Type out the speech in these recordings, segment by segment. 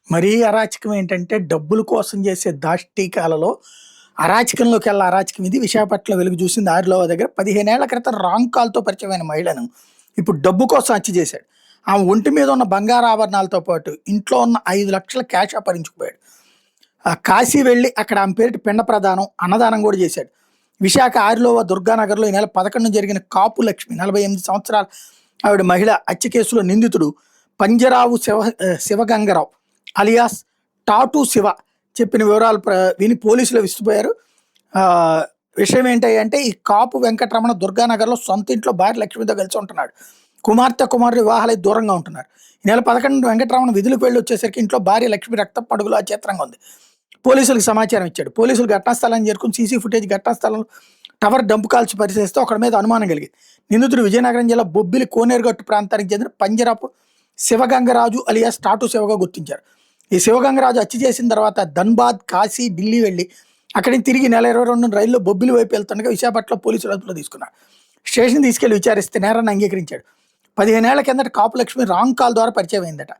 మరీ అరాచకం ఏంటంటే డబ్బుల కోసం చేసే దాష్టీకాలలో అరాచకంలోకెల్లా అరాచకం ఇది. విశాఖపట్నంలో వెలుగు చూసింది ఆరిలోవ దగ్గర 15 ఏళ్ల క్రితం రాంగ్ కాల్‌తో పరిచయమైన మహిళను ఇప్పుడు డబ్బు కోసం హత్య చేశాడు. ఆమె ఒంటి మీద ఉన్న బంగారు ఆభరణాలతో పాటు ఇంట్లో ఉన్న 5,00,000 క్యాష్ అపహరించుకుపోయాడు. కాశీ వెళ్లి అక్కడ ఆమె పేరిట పిండ ప్రదానం, అన్నదానం కూడా చేశాడు. విశాఖ ఆరిలోవ దుర్గానగర్‌లో ఈ నెల 11న జరిగిన కాపు లక్ష్మి 48 సంవత్సరాల ఆవిడ మహిళ హత్య కేసులో నిందితుడు పంజరావు శివగంగరావు అలియాస్ టాటూ శివ చెప్పిన వివరాలు విని పోలీసులు విస్తుపోయారు. విషయం ఏంటంటే ఈ కాపు వెంకటరమణ దుర్గానగర్లో సొంత ఇంట్లో భార్య లక్ష్మితో కలిసి ఉంటున్నాడు. కుమారుడు వివాహాలై దూరంగా ఉంటున్నారు. ఈ నెల 11 వెంకటరమణ విధులకు వెళ్ళి వచ్చేసరికి ఇంట్లో భార్య లక్ష్మి రక్త పడుగులు అచేత్రంగా ఉంది. పోలీసులకు సమాచారం ఇచ్చాడు. పోలీసులు ఘటనా స్థలాన్ని చేరుకుని సీసీ ఫుటేజ్ ఘటనా స్థలంలో టవర్ డంపు కాల్చి పరిశీలిస్తే ఒకడి మీద అనుమానం కలిగింది. నిందితుడు విజయనగరం జిల్లా బొబ్బిలి కోనేరుగట్టు ప్రాంతానికి చెందిన పంజరాపు శివగంగరాజు అలియాస్ టాటూ శివగా గుర్తించారు. ఈ శివగంగరాజు హత్య చేసిన తర్వాత ధన్బాద్, కాశీ, ఢిల్లీ వెళ్ళి అక్కడి నుంచి తిరిగి నెల 22 రైల్లో బొబ్బిలి వైపు వెళ్తుండగా విశాఖపట్నంలో పోలీసులు అదుపులో తీసుకున్నారు. స్టేషన్ తీసుకెళ్లి విచారిస్తే నేరాన్ని అంగీకరించాడు. 15 ఏళ్ల కిందట కాపు లక్ష్మి రాంగ్ కాల్ ద్వారా పరిచయం అయిందట.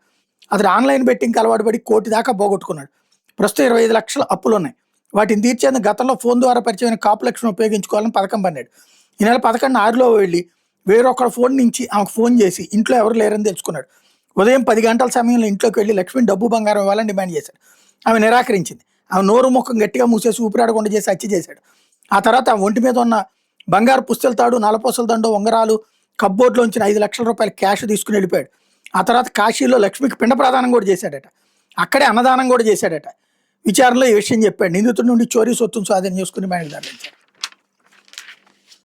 అతడు ఆన్లైన్ బెట్టింగ్కి అలవాటు పడి 1 కోటి దాకా పోగొట్టుకున్నాడు. ప్రస్తుతం 25 లక్షల అప్పులు ఉన్నాయి. వాటిని తీర్చేందుకు గతంలో ఫోన్ ద్వారా పరిచయమైన కాపు లక్ష్మిని ఉపయోగించుకోవాలని పథకం పన్నాడు. ఈ నెల 11 ఆరిలో వెళ్ళి వేరొకరి ఫోన్ నుంచి ఆమెకు ఫోన్ చేసి ఇంట్లో ఎవరు లేరని తెలుసుకున్నాడు. ఉదయం 10 గంటల సమయంలో ఇంట్లోకి వెళ్ళి లక్ష్మిని డబ్బు బంగారం ఇవ్వాలని డిమాండ్ చేశాడు. ఆమె నిరాకరించింది. ఆమె నోరు ముఖం గట్టిగా మూసేసి ఊపిరాడకుండా చేసి హత్య చేశాడు. ఆ తర్వాత ఆమె ఒంటి మీద ఉన్న బంగారు పుస్తల తాడు, నలపూసల దండు, ఉంగరాలు, కప్బోర్డ్లోంచిన 5,00,000 రూపాయల క్యాష్ తీసుకుని వెళ్ళిపోయాడు. ఆ తర్వాత కాశీలో లక్ష్మికి పిండ ప్రదానం కూడా చేశాడట. అక్కడే అన్నదానం కూడా చేశాడట. విచారణలో ఈ విషయం చెప్పాడు. నిందితుడి నుండి చోరీ సొత్తును స్వాధీనం చేసుకుని బయటకు తరలించాడు.